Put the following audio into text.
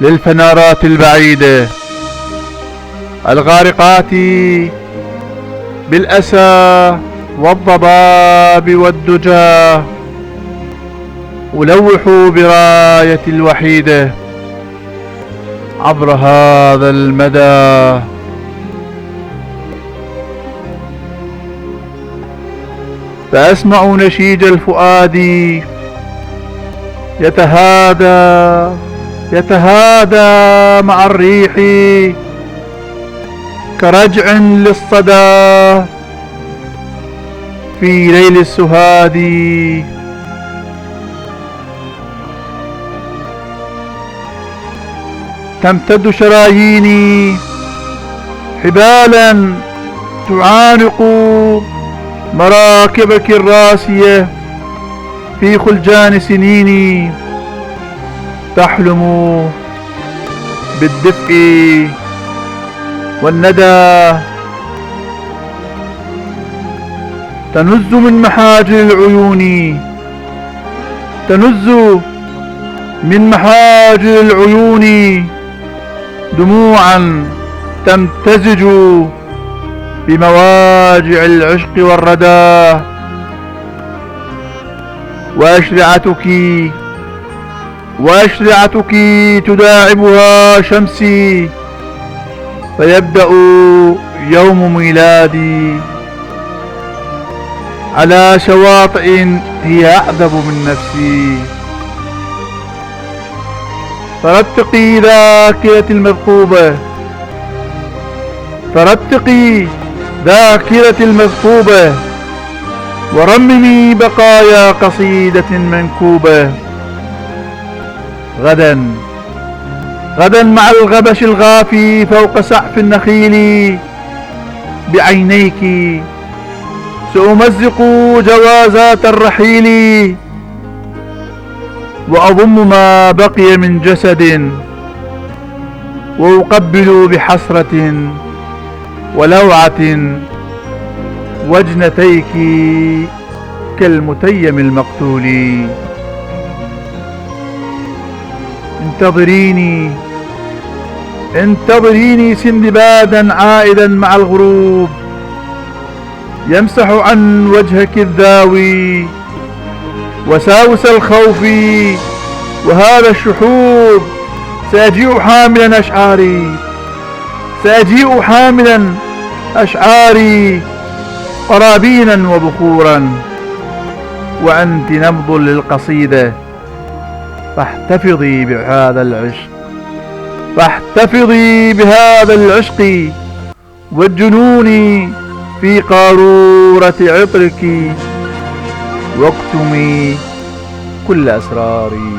للفنارات البعيدة الغارقات بالأسى والضباب والدجى، ألوح برايتي الوحيدة عبر هذا المدى. فأسمع نشيج الفؤاد يتهادى مع الريح كرجع للصدى في ليل السهاد. تمتد شراييني حبالا تعانق مراكبك الراسية في خلجان سنيني، تحلم بالدفء والندى. تنز من محاجر العيون، تنز من محاجر العيون دموعا تمتزج بمواجع العشق والردى. وأشرعتك تداعبها شمسي، فيبدأ يوم ميلادي على شواطئ هي أعذب من نفسي. فرتقي ذاكرة المذكوبة ورممي بقايا قصيدة منكوبة. غدا مع الغبش الغافي فوق سقف النخيل بعينيك سأمزق جوازات الرحيل، وأضم ما بقي من جسد وأقبل بحسرة ولوعة وجنتيك كالمتيم المقتول. انتظريني سندبادا عائدا مع الغروب يمسح عن وجهك الذاوي وساوس الخوف وهذا الشحوب. سأجيء حاملا أشعاري قرابينا وبخورا، وأنت نبض للقصيدة. فاحتفظي بهذا العشق والجنون في قارورة عطرك، واكتمي كل أسراري.